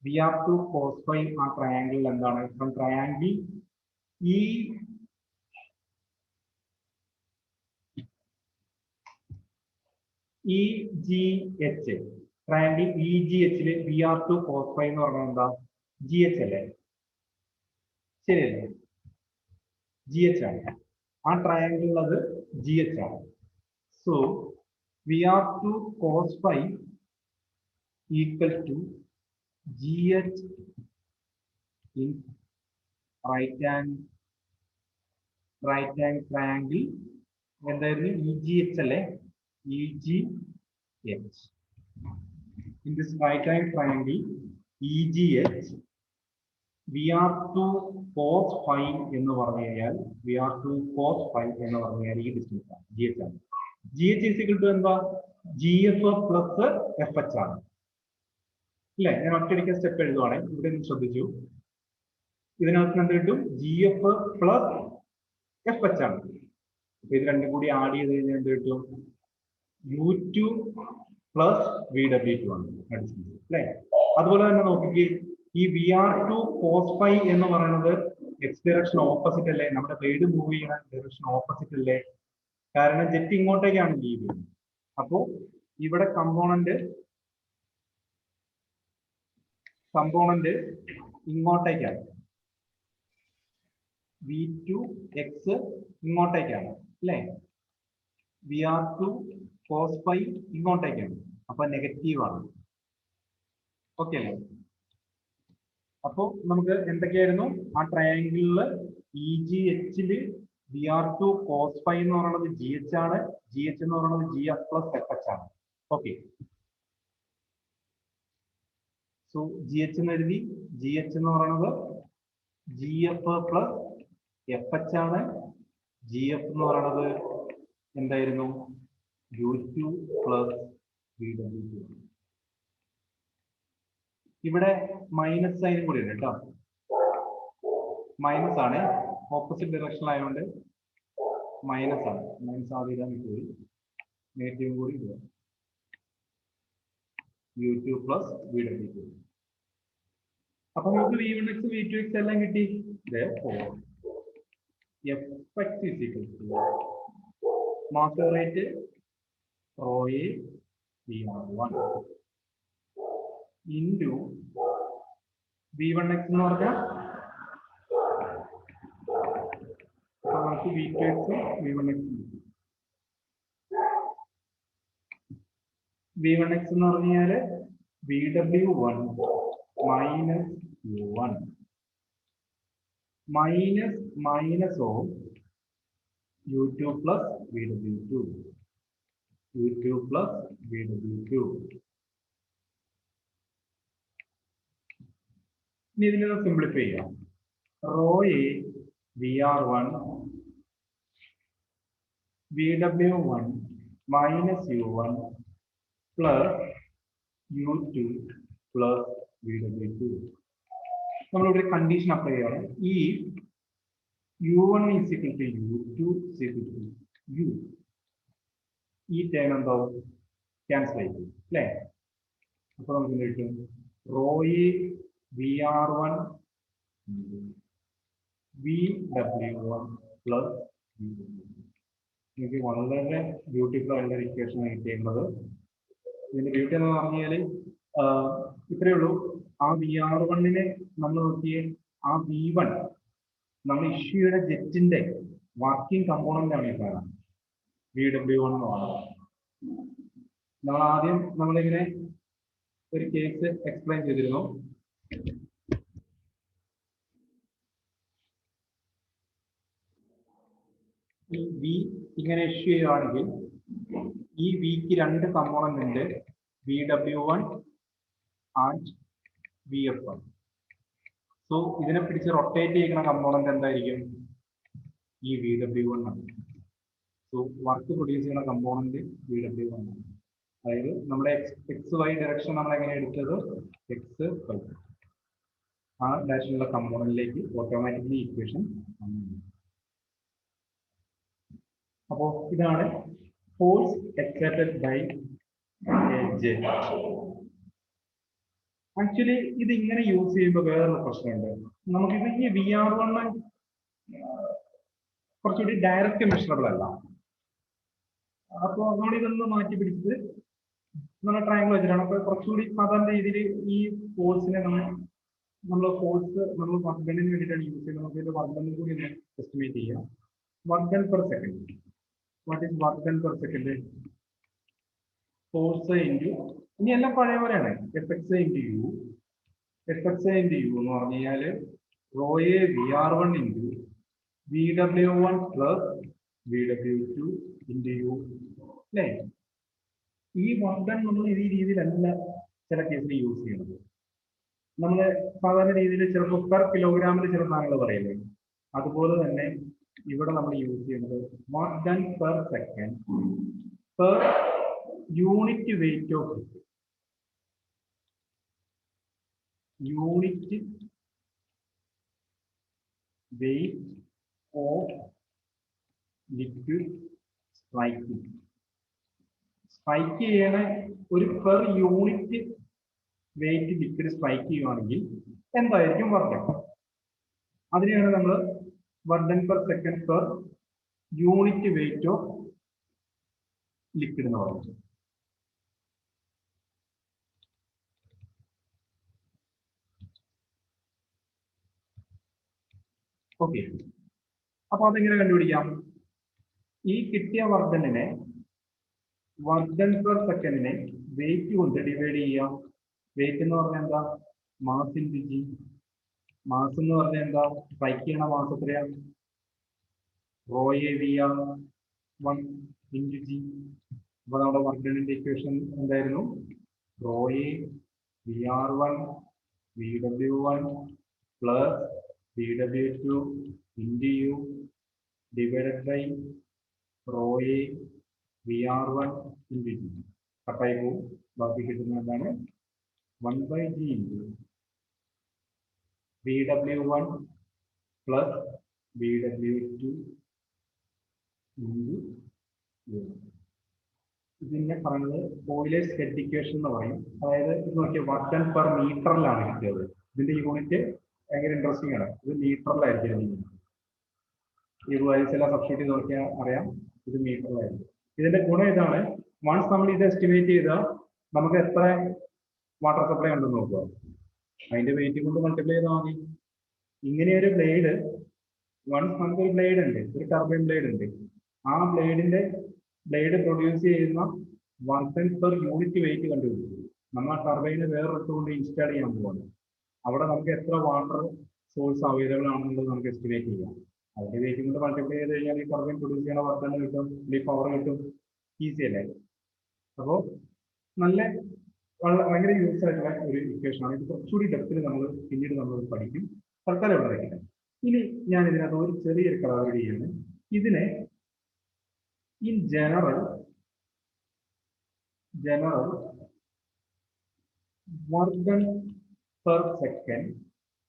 VR2 cos phi ആ ട്രയാങ്കിൾ എന്താണ്? From triangle EGH, triangle EGH VR2 cos phi എന്ന് പറഞ്ഞാൽ എന്താ? GH അല്ലേ? ശരിയല്ലേ? GH ആണ്. ആ ട്രയാങ്കിൾ അത് GH ആണ്. So VR2 cos phi equal to GH in right hand triangle. എന്തായിരുന്നു? EGH അല്ലേ? EGH. In this right hand triangle EGH, VR2 cos phi എന്ന് പറഞ്ഞു കഴിഞ്ഞാൽ VR2 cos phi എന്ന് പറഞ്ഞു കഴിഞ്ഞാൽ ഈ ഡിസ്റ്റൻസ് ആണ്, GH ആണ്. GH is equal to എന്താ? GF പ്ലസ് FH ആണ്. ഇല്ലേ? ഞാൻ ഒറ്റയടിക്ക് സ്റ്റെപ്പ് എഴുതുവാണെങ്കിൽ ഇവിടെ നിന്ന് ശ്രദ്ധിച്ചു. ഇതിനകത്ത് എന്ത് കിട്ടും? GF പ്ലസ് FH ആണ്. അപ്പൊ ഇത് രണ്ടും കൂടി ആഡ് ചെയ്ത് കഴിഞ്ഞാൽ എന്ത് കിട്ടും? U2 പ്ലസ് VW2 ആണ് അല്ലേ? അതുപോലെ തന്നെ നോക്കിക്കേ, ഈ VR2 cos phi എന്ന് പറയുന്നത് എക്സ് ഡയറക്ഷൻ ഓപ്പോസിറ്റ് അല്ലേ? നമ്മുടെ ബ്ലേഡ് മൂവ് ചെയ്യുന്ന ഡയറക്ഷൻ ഓപ്പോസിറ്റ് അല്ലേ? കാരണം ജെറ്റ് ഇങ്ങോട്ടേക്കാണ് ലീവ് ചെയ്യുന്നത്. അപ്പോ ഇവിടെ കമ്പോണന്റ് ഇങ്ങോട്ടേക്കാണ്. V2x ഇങ്ങോട്ടേക്കാണ് അല്ലേ? VR2 cos phi ഇങ്ങോട്ടേക്കാണ്. അപ്പൊ നെഗറ്റീവ് ആണ്. ഓക്കെ അല്ലേ? അപ്പോ നമുക്ക് എന്തൊക്കെയായിരുന്നു? ആ ട്രയാങ്കിളില് EGH-ല് VR2 cos phi എന്ന് പറയുന്നത് GH ആണ്. GH എന്ന് പറയുന്നത് GF പ്ലസ് FH ആണ്. ഓക്കെ. സോ GH എന്ന് എഴുതി. GH എന്ന് പറയുന്നത് GF പ്ലസ് FH ആണ്. GF എന്ന് പറയുന്നത് എന്തായിരുന്നു? U2 plus VW2. ഇവിടെ മൈനസ് സൈൻ കൂടി ഉണ്ട് കേട്ടോ. മൈനസ് ആണ്, ഓപ്പോസിറ്റ് ഡയറക്ഷൻ ആയതുകൊണ്ട് മൈനസ് ആണ്. മൈനസ് ആദ്യം കൂടി നെഗറ്റീവ് കൂടി ഇടുക. U2 plus VW2. അപ്പൊ നമുക്ക് V1x V2x എല്ലാം കിട്ടി. Fx is equal to mass rate ρA VR1 into V1x എന്ന് പറഞ്ഞാൽ നമുക്ക് V2x V1x V1x എന്ന് പറഞ്ഞാല് VW1 minus U1 minus of U2 plus VW2. U2 plus VW2. ഇനി ഇതിനെ സിംപ്ലിഫൈ ചെയ്യാം. ρA VR1 VW1 minus U1 plus U2 plus VW2. നമ്മളിവിടെ condition apply ചെയ്യണം. ഈ U1 is equal to U2 is equal to U. ഈ term എന്താവും? Cancel ആയി അല്ലേ? അപ്പൊ നമുക്ക് കിട്ടും ρA VR1 VW1 പ്ലസ് എനിക്ക് വളരെ ബ്യൂട്ടിഫുൾ ആയിട്ടുള്ള ഇക്വേഷൻ കിട്ടിയിട്ടുള്ളത്. ഇതിന്റെ ബ്യൂട്ടി എന്ന് പറഞ്ഞാല് ഇത്രയേ ഉള്ളൂ. ആ VR1-നെ നമ്മൾ നോക്കിയേ, ആ V1 നമ്മൾ ഇഷ്യൂ ചെയ്ത ജെറ്റിന്റെ വർക്കിംഗ് കമ്പോണന്റ് ആണ് ഈ കാണാം, VW1 എന്ന് പറയുന്നത്. നമ്മൾ ആദ്യം നമ്മളിങ്ങനെ ഒരു കേസ് എക്സ്പ്ലെയിൻ ചെയ്തിരുന്നു. ഈ V ഇങ്ങനെ ഇഷ്യൂ ചെയ്യുകയാണെങ്കിൽ ഈ വിക്ക് രണ്ട് കമ്പോണന്റ് ഉണ്ട്, VW1 ആൻഡ് VF1. സോ ഇതിനെ പിടിച്ച് റൊട്ടേറ്റ് ചെയ്യുന്ന കമ്പോണന്റ് എന്തായിരിക്കും? ഈ VW1 ആണ്. സോ വർക്ക് പ്രൊഡ്യൂസ് ചെയ്യുന്ന കമ്പോണന്റ് VW1 ആണ്. അതായത് നമ്മുടെ എക്സ് വൈ ഡയറക്ഷൻ നമ്മൾ എങ്ങനെ എടുത്തത്? എക്സ് വൈ ആ ഡയറക്ഷനുള്ള കമ്പോണന്റിലേക്ക് ഓട്ടോമാറ്റിക്കലി ഇക്വേഷൻ. അപ്പോൾ ഇതാണ് force exerted by edge. Actually ഇത് ഇങ്ങനെ യൂസ് ചെയ്യുമ്പോൾ വേറൊരു പ്രശ്നമുണ്ട്. നമുക്കിത് ഈ VR1 കുറച്ചുകൂടി ഡയറക്റ്റ് മെഷറബിൾ അല്ല. അപ്പോൾ നമ്മൾ ഇതൊന്ന് മാറ്റി പിടിച്ചത് നമ്മൾ ട്രയാങ്കിൾ വെച്ചിട്ടാണ്. അപ്പോൾ കുറച്ചുകൂടി സാധാരണ രീതിയിൽ ഈ ഫോഴ്സിനെ നമ്മൾ ഫോഴ്സ് നമ്മൾ വർക്ക് ഡണിന് വേണ്ടിയിട്ടാണ് യൂസ് ചെയ്യുന്നത്. നമുക്ക് ഇത് വർക്ക് ഡൺ കൂടി ഒന്ന് എസ്റ്റിമേറ്റ് ചെയ്യാം. Work done per second. What is work done per second? Force into, ഇനി എല്ലാം പഴയ പോലെയാണ്, Fx into U. Fx into U എന്ന് പറഞ്ഞു കഴിഞ്ഞാൽ rho A VR1 into VW1 plus VW2 into U അല്ലേ? ഈ വർക്ക് ഡൺ നമ്മൾ ഈ രീതിയിലല്ല ചില കേസിൽ യൂസ് ചെയ്യുന്നത്. നമ്മൾ സാധാരണ രീതിയിൽ ചിലപ്പോൾ പെർ കിലോഗ്രാമിൽ ചില സാധനങ്ങൾ പറയില്ലേ, അതുപോലെ തന്നെ ഇവിടെ നമ്മൾ യൂസ് ചെയ്യുന്നത് work done per second per unit weight of unit weight of liquid striking. Strike ചെയ്യണ ഒരു per unit weight liquid strike ചെയ്യുകയാണെങ്കിൽ എന്തായിരിക്കും വർക്ക് ഡൺ? അതിനെയാണ് നമ്മൾ work done per second per unit weight of liquid എന്ന് പറയുന്നത്. Okay, അപ്പൊ അതെങ്ങനെ കണ്ടുപിടിക്കാം? ഈ കിട്ടിയ വർക്ക് ഡണ്ണിനെ വർക്ക് ഡൺ പെർ സെക്കൻഡിനെ വെയിറ്റ് കൊണ്ട് ഡിവൈഡ് ചെയ്യാം. വെയിറ്റ് എന്ന് പറഞ്ഞാൽ എന്താ? Mass into G. മാസ് എന്ന് പറഞ്ഞാൽ എന്താ? സ്ട്രൈക്ക് ചെയ്യണ മാസ് എത്രയാണ്? Rho A VR1 into G. അപ്പൊ നമ്മുടെ വർക്ക് ഡണ്ണിന്റെ ഇക്വേഷൻ എന്തായിരുന്നു? Rho A VR1 VW1 plus VW2 into U divided by rho A VR1 into G. കട്ടായി പോകും. ബാക്കി കിട്ടുന്ന എന്താണ്? 1/g into VW1 plus VW2 into U. ഇതിനെ പറയുന്നത് ബോയിലേഴ്സ് ഹെഡ് ഇക്വേഷൻ എന്ന് പറയും. അതായത് ഇത് നോക്കിയ വർക്ക് ഡൺ പെർ മീറ്ററിലാണ് കിട്ടിയത്. ഇതിന്റെ യൂണിറ്റ് ഭയങ്കര ഇൻട്രസ്റ്റിംഗ് ആണ്. ഇത് മീറ്ററിലായിരിക്കും. ഈ വാല്യൂസ് എല്ലാം സബ്സ്റ്റിറ്റ്യൂട്ട് ചെയ്ത് നോക്കിയാൽ അറിയാം ഇത് മീറ്ററിലായിരിക്കും. ഇതിന്റെ ഗുണം ഇതാണ്, വൺസ് നമ്മൾ ഇത് എസ്റ്റിമേറ്റ് ചെയ്താൽ നമുക്ക് എത്ര വാട്ടർ സപ്ലൈ ഉണ്ടെന്ന് നോക്കുക. അതിന്റെ വെയിറ്റ് കൊണ്ട് മൾട്ടിപ്ലൈ ചെയ്താൽ മതി. ഇങ്ങനെ ഒരു ബ്ലേഡ്, വൺസ് നമുക്കൊരു ബ്ലേഡ് ഉണ്ട്, ഒരു ടർബൈൻ ബ്ലേഡ് ഉണ്ട്. ആ ബ്ലേഡ് പ്രൊഡ്യൂസ് ചെയ്യുന്ന work done per unit wait കണ്ടുപിടിക്കും. നമ്മൾ ആ ടർബൈന് വേറൊരിടത്ത് കൊണ്ട് ഇൻസ്റ്റാൾ ചെയ്യാൻ പോവാണ്. അവിടെ നമുക്ക് എത്ര വാട്ടർ സോഴ്സ് അവൈലബിൾ ആണെന്നുള്ളത് നമുക്ക് എസ്റ്റിമേറ്റ് ചെയ്യാം. അതിന്റെ വെയിറ്റ് കൊണ്ട് മൾട്ടിപ്ലൈ ചെയ്ത് കഴിഞ്ഞാൽ ഈ ടർബൈൻ പ്രൊഡ്യൂസ് ചെയ്യുന്ന വർക്ക് ഡൺ കിട്ടും, ഈ പവർ കിട്ടും. ഈസി അല്ലേ? അപ്പോൾ നല്ല ഭയങ്കര യൂസ് ആയിട്ടുള്ള ഒരു ഇക്വേഷൻ ആണ്. ഇത് കുറച്ചുകൂടി ഡെപ്തിൽ പിന്നീട് നമ്മൾ പഠിക്കും. തൽക്കാലം ഇവിടെ വയ്ക്കണം. ഇനി ഞാൻ ഇതിനകത്ത് ഒരു ചെറിയൊരു കളർ ചെയ്യുന്നത്, ഇതിനെ in general work done per second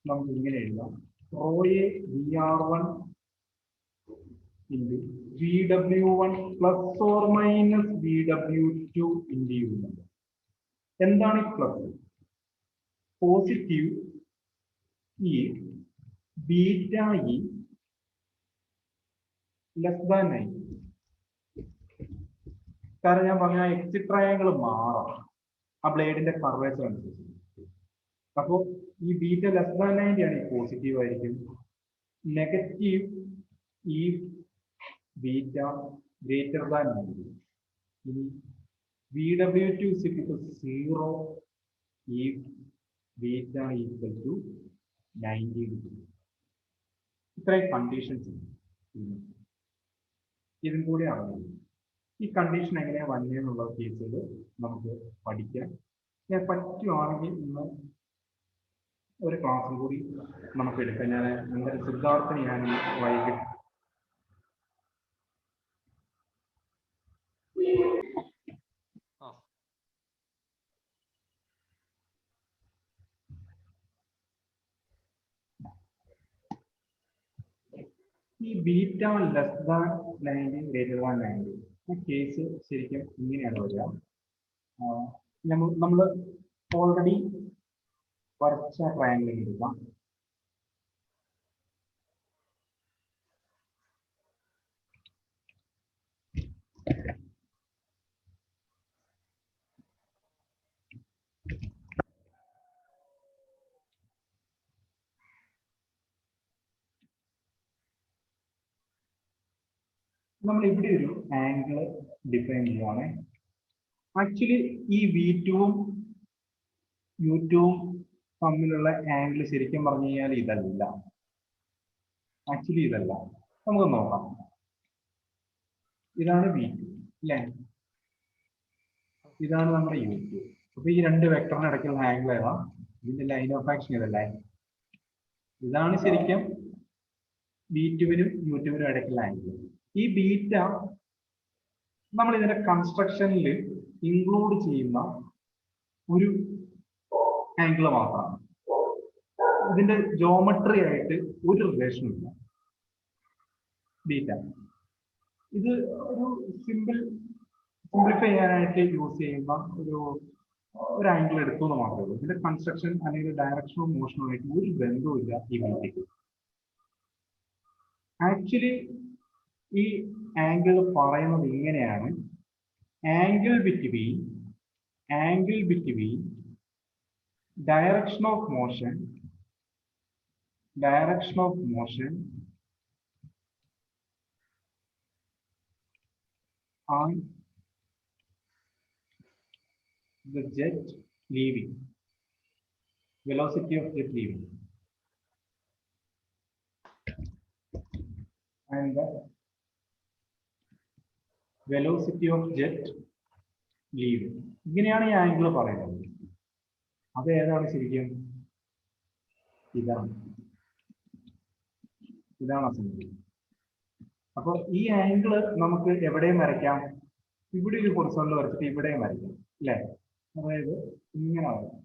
നമുക്ക് ഇങ്ങനെ എഴുതാം. Rho A VR1 into VW1 plus or minus VW2 into U. എന്താണ് ഈ പ്ലസ്? പോസിറ്റീവ് ഈ ബീറ്റ ഇ ലെസ് ദാൻ 9. കാരണം ഞാൻ പറഞ്ഞ എക്സിറ്റ് ട്രയാങ്കിൾ മാറാം ആ ബ്ലേഡിന്റെ കർവേച്ചർ അനുസരിച്ച്. അപ്പോൾ ഈ ബീറ്റ ലെസ് ദാൻ 90 ആണ്, ഈ പോസിറ്റീവ് ആയിരിക്കും. നെഗറ്റീവ് ഈ ബീറ്റ ഗ്രേറ്റർ ദാൻ 90. ഇനി VW2 is equal to 0 if beta equal to 90 degree. ഇത്രയും കണ്ടീഷൻസ് ഇതും കൂടി അറിയാം. ഈ കണ്ടീഷൻ എങ്ങനെയാണ് വന്നതെന്നുള്ള കേസുകൾ നമുക്ക് പഠിക്കാം. ഞാൻ പറ്റുവാണെങ്കിൽ ഇന്ന് ഒരു ക്ലാസ്സും കൂടി നമുക്ക് എടുക്കാം. ഞാൻ നിങ്ങളുടെ സിദ്ധാർത്ഥന് ഞാൻ വൈകിട്ട് ഈ beta less than 90 greater than 90 ഈ കേസ് ശരിക്കും ഇങ്ങനെയാണ് വരിക. നമ്മൾ ഓൾറെഡി വരച്ച ട്രയാങ്കിൾ എടുക്കാം. നമ്മൾ ഇവിടെ ഒരു ആംഗിൾ ഡിഫൈൻ ചെയ്യുവാണ്. ആക്ച്വലി ഈ V2-ഉം U2-ഉം തമ്മിലുള്ള ആംഗിൾ ശരിക്കും പറഞ്ഞു കഴിഞ്ഞാൽ ഇതല്ല. ആക്ച്വലി ഇതല്ല. നമുക്ക് നോക്കാം. ഇതാണ് V2 അല്ലേ? ഇതാണ് നമ്മുടെ U2. അപ്പൊ ഈ രണ്ട് വെക്ടറിന് ഇടയ്ക്കുള്ള ആംഗിൾ ഏതാ? ഇതിന്റെ ലൈൻ ഓഫ് ആക്ഷൻ ഇതല്ലേ? ഇതാണ് ശരിക്കും V2-വിനും U2-വിനും ഇടയ്ക്കുള്ള ആംഗിൾ. ഈ ബീറ്റ നമ്മൾ ഇതിന്റെ കൺസ്ട്രക്ഷനിൽ ഇൻക്ലൂഡ് ചെയ്യുന്ന ഒരു ആംഗിൾ മാത്രമാണ്. ഇതിന്റെ ജോമെട്രി ആയിട്ട് ഒരു റിലേഷനും ഇല്ല ബീറ്റ. ഇത് ഒരു സിംപ്ലിഫൈ ചെയ്യാനായിട്ട് യൂസ് ചെയ്യുന്ന ഒരു ആംഗിൾ എടുത്തു എന്ന് മാത്രമേ ഉള്ളൂ. ഇതിന്റെ കൺസ്ട്രക്ഷൻ അല്ലെങ്കിൽ ഡയറക്ഷൻ ഓഫ് മോഷനുമായിട്ട് ഒരു ബന്ധവും ഇല്ല ഈ ബീറ്റയ്ക്ക്. ആക്ച്വലി ഈ ആംഗിൾ പറയുന്നത് ഇങ്ങനെയാണ്: angle between direction of motion on the jet leaving, velocity of jet leaving, and the velocity of jet leaving. ഇങ്ങനെയാണ് ഈ ആംഗിൾ പറയുന്നത്. അത് ഏതാണ് ശരിക്കും? ഇതാണ് അസംബ്ലി. അപ്പൊ ഈ ആംഗിള് നമുക്ക് എവിടെയും വരയ്ക്കാം. ഇവിടെ ഒരു ഹൊറിസോണ്ടൽ വരച്ചിട്ട് ഇവിടെയും വരയ്ക്കാം അല്ലേ? അതായത് ഇങ്ങനെ വരാം.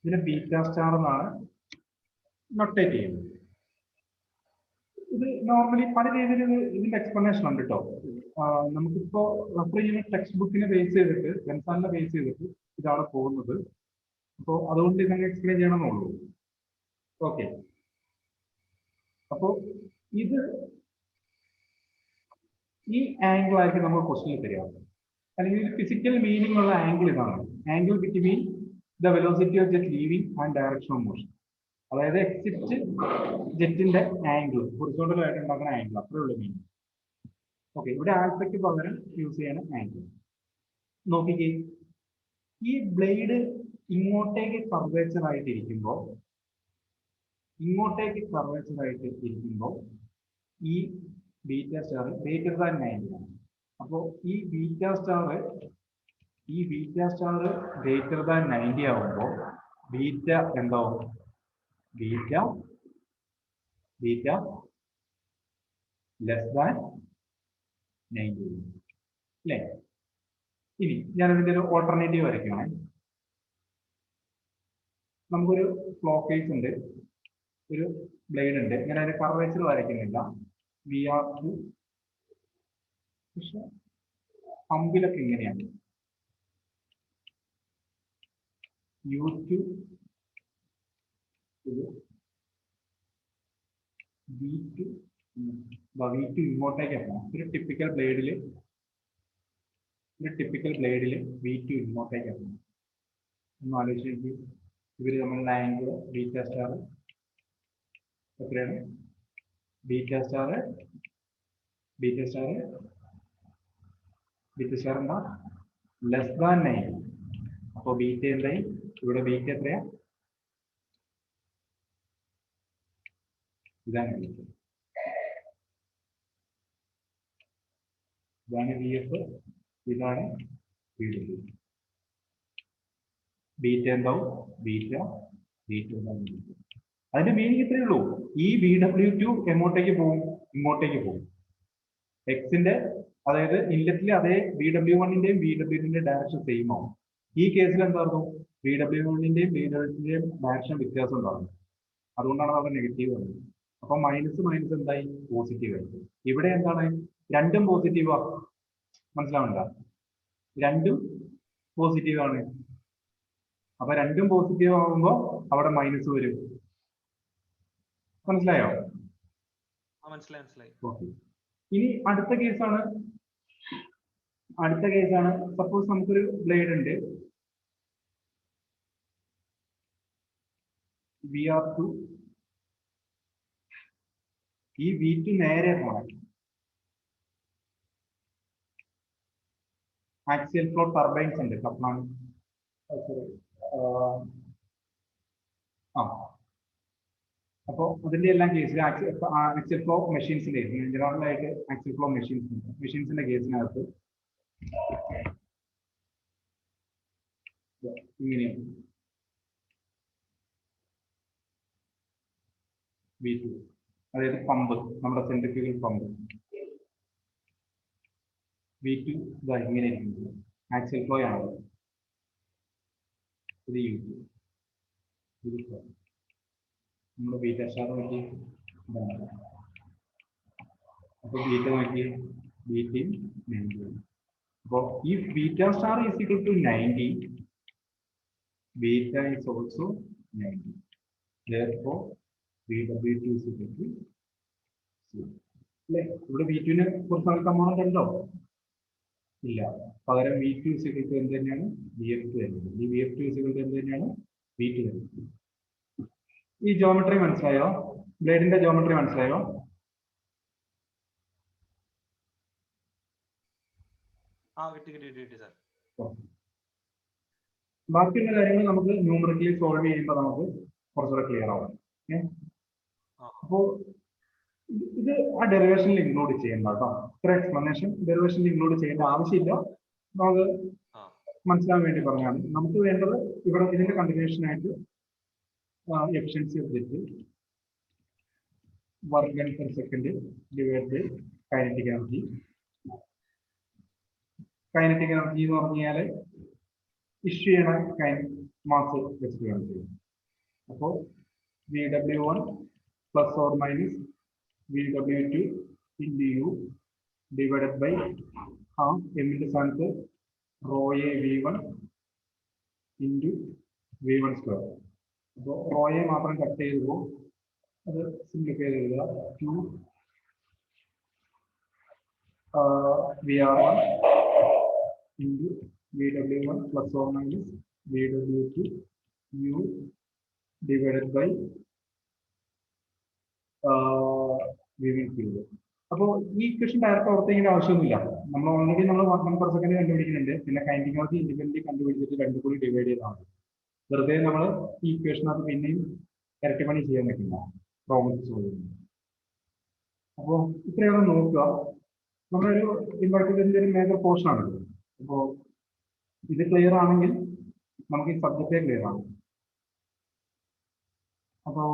ഇതിന് ബീറ്റ സ്റ്റാർ എന്നാണ് നൊട്ടേറ്റ് ചെയ്യുന്നത്. ഇത് നോർമലി പല രീതിയിൽ ഇതിന്റെ എക്സ്പ്ലനേഷൻ ഉണ്ട് കേട്ടോ. നമുക്കിപ്പോ റെഫർ ചെയ്യുന്ന ടെക്സ്റ്റ് ബുക്കിനെ ബേസ് ചെയ്തിട്ട്, ബെൻസാലിനെ ബേസ് ചെയ്തിട്ട് ഇതാണ് പോകുന്നത്. അപ്പോൾ അതുകൊണ്ട് ഇതങ്ങ് എക്സ്പ്ലെയിൻ ചെയ്യണമെന്നുള്ളൂ. ഓക്കെ. അപ്പോ ഇത് ഈ ആംഗിൾ ആയിരിക്കും നമ്മൾ ക്വസ്റ്റ്യനിൽ തരിക. അല്ലെങ്കിൽ ഫിസിക്കൽ മീനിങ് ഉള്ള ആംഗിൾ ഇതാണ്: angle between the velocity of jet leaving and direction of motion. അതായത് എക്സിറ്റ് ജെറ്റിന്റെ ആംഗിൾ, ഹൊറിസോണ്ടൽ ആയിട്ട് ഉണ്ടാക്കുന്ന ആംഗിൾ, അത്രേ ഉള്ളൂ മീനിങ്. ഓക്കെ. ഇവിടെ ആൽഫയ്ക്ക് പകരം യൂസ് ചെയ്യുന്ന ആംഗിൾ നോക്കിക്കേ. ഈ ബ്ലേഡ് ഇങ്ങോട്ടേക്ക് കർവേച്ചർ ആയിട്ടിരിക്കുമ്പോൾ ഈ ബീറ്റ സ്റ്റാർ ഗ്രേറ്റർ ദാൻ 90 ആണ്. അപ്പോൾ ഈ ബീറ്റ സ്റ്റാർ ഗ്രേറ്റർ ദാൻ 90 ആവുമ്പോൾ ബീറ്റ എന്താവും? ബീറ്റ ലെസ് ദാൻ 90 അല്ലേ? ഇനി ഞാനതിന്റെ ഒരു ഓൾട്ടർനേറ്റീവ് വരയ്ക്കണേ. നമുക്കൊരു ഫ്ലോ കേസ് ഉണ്ട്, ഒരു ബ്ലേഡ് ഉണ്ട്. ഞാൻ അതിന്റെ കർവേച്ചർ വരയ്ക്കുന്നില്ല. VR2 പക്ഷെ പമ്പിലൊക്കെ ഇങ്ങനെയാണ്. U2 V2 ഇങ്ങോട്ടേക്കാണ്. ഒരു ടിപ്പിക്കൽ ബ്ലേഡിൽ V2 ഇങ്ങോട്ടേക്കാണ്. ഒന്ന് ആലോചിച്ച് ഇവര് തമ്മിലുള്ള ആംഗിൾ ബീറ്റ സ്റ്റാർ എത്രയാണ്? ബീറ്റ സ്റ്റാർ എന്താ? Less than 90. അപ്പൊ ബീറ്റ എന്തായി? ഇവിടെ ബീറ്റ എത്രയാ? ഇതാണ് ബീറ്റ. ഇതാണ് VF, ഇതാണ് VW. ബീറ്റ എന്താവും? ബീറ്റ അതിന്റെ മീനിങ് ഇത്രയേ ഉള്ളൂ. ഈ VW2 എങ്ങോട്ടേക്ക് പോകും? ഇങ്ങോട്ടേക്ക് പോകും. എക്സിന്റെ, അതായത് ഇൻലെറ്റിലെ അതേ VW1ന്റെയും VW2ന്റെയും ഡയറക്ഷൻ സെയിം ആവും. ഈ കേസിൽ എന്തായിരുന്നു? VW1ന്റെയും VW2ന്റെയും ഡയറക്ഷൻ വ്യത്യാസം ഉണ്ടാകും. അതുകൊണ്ടാണ് അവിടെ നെഗറ്റീവ് വരുന്നത്. അപ്പൊ മൈനസ് എന്തായി? പോസിറ്റീവ് ആയി. ഇവിടെ എന്താണ്? രണ്ടും പോസിറ്റീവാ. മനസ്സിലാവണ്ട? രണ്ടും പോസിറ്റീവ് ആണ്. അപ്പൊ രണ്ടും പോസിറ്റീവ് ആകുമ്പോൾ അവിടെ മൈനസ് വരും. മനസ്സിലായോ? മനസ്സിലായി. ഓക്കെ. ഇനി അടുത്ത കേസാണ്. സപ്പോസ് നമുക്കൊരു ബ്ലേഡ് ഉണ്ട്, VR2. ഈ V2 നേരെ പോകണം. ആക്സിയൽ ഫ്ലോ ടർബൈൻസ് ഉണ്ട്, കപ്ലാൻ. അപ്പോൾ അതിന്റെ എല്ലാം കേസിൽ ആക്സിയൽ ഫ്ലോ മെഷീൻസിന്റെ ജനറലായിട്ട് ആക്സിയൽ ഫ്ലോ മെഷീൻസിന്റെ കേസിനകത്ത് ഇങ്ങനെയാണ് V2, അതായത് പമ്പ്, നമ്മുടെ സെൻട്രിഫ്യൂഗൽ പമ്പ്. V2 ഇതാ ഇങ്ങനെ ഇരിക്കുന്നത്, ആക്സിയൽ ഫ്ലോ ആണ്. ഇത് U2, ഇത് നമ്മുടെ ബീറ്റ സ്റ്റാർ നോക്കി. അപ്പൊ ബീറ്റ നോക്കി, ബീറ്റയും 90. അപ്പോൾ ഈ beta star is equal to 90, beta is also 90. Therefore VW2 is equal to 0. അല്ലേ? ഇവിടെ V2ന് കുറച്ച് കമ്പോണന്റ് ഉണ്ടോ? ഇല്ല. പകരം V2 is equal to എന്ത് തന്നെയാണ്? VF2 തന്നെയാണ്. ഈ VF2 is equal to എന്ത് തന്നെയാണ്? V2 തന്നെയാണ്. ഈ ജോമെട്രി മനസ്സിലായോ? ബ്ലേഡിന്റെ ജോമെട്രി മനസ്സിലായോ? ബാക്കിയുള്ള കാര്യങ്ങൾ നമുക്ക് ന്യൂമറിക്കലി സോൾവ് ചെയ്യുമ്പോൾ നമുക്ക് കുറച്ചുകൂടെ ക്ലിയർ ആവും. അപ്പോ ഇത് ആ ഡെറിവേഷനിൽ ഇൻക്ലൂഡ് ചെയ്യണ്ട കേട്ടോ. ഇത്ര എക്സ്പ്ലനേഷൻ ഡെറിവേഷനിൽ ഇൻക്ലൂഡ് ചെയ്യേണ്ട ആവശ്യമില്ല. നമുക്ക് മനസ്സിലാൻ വേണ്ടി പറഞ്ഞാണ്. നമുക്ക് വേണ്ടത് ഇവിടെ ഇതിന്റെ കണ്ടിന്യൂഷൻ ആയിട്ട് efficiency object work done per second divide by kinetic energy. Kinetic energy എന്ന് പറഞ്ഞു കഴിഞ്ഞാൽ ഇഷ്യൂ ചെയ്യണ മാസ് വെച്ചിട്ട് വേണം ചെയ്യാം. അപ്പോൾ VW1 plus or minus VW2 into U divided by half m into സ്ഥാനത്ത് rho a V1 into V1 square. അപ്പോൾ rho a മാത്രം കട്ട് ചെയ്തപ്പോൾ അത് സിംപ്ലിഫൈ ചെയ്ത 2 VR1 into VW1 plus or minus VW2 U divided by V1 cube. അപ്പോൾ ഈ equation direct ഓർത്തേണ്ട ആവശ്യമൊന്നുമില്ല. നമ്മൾ ഓൾറെഡി നമ്മൾ 1 per second കണ്ടുപിടിക്കുന്നുണ്ട്. പിന്നെ കൈനറ്റിക് എനർജി ഇൻഡിപെൻഡന്റ് കണ്ടുപിടിച്ചിട്ട് രണ്ടും കൂടി ഡിവൈഡ് ചെയ്താണ്. വെറുതെ നമ്മൾ ഈ ഇക്വേഷനകത്ത് പിന്നെയും ഇരട്ടി പണി ചെയ്യാൻ പറ്റില്ല പ്രോബ്ലംസ് സോൾവ് ചെയ്യുന്നത്. അപ്പോൾ ഇത്രയാണ് നോക്കുക. നമ്മളൊരു ഇൻവെർട്ടിന്റെ ഒരു മേജർ പോർഷൻ ആണ്. അപ്പോൾ ഇത് ക്ലിയർ ആണെങ്കിൽ നമുക്ക് ഈ സബ്ജക്റ്റേ ക്ലിയർ ആണ്. അപ്പോൾ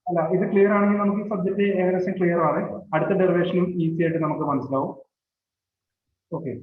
അല്ല, ഇത് ക്ലിയർ ആണെങ്കിൽ നമുക്ക് ഈ സബ്ജക്റ്റ് ഏകദേശം ക്ലിയർ ആണ്. അടുത്ത ഡെറിവേഷനും ഈസി ആയിട്ട് നമുക്ക് മനസ്സിലാവും. ഓക്കെ.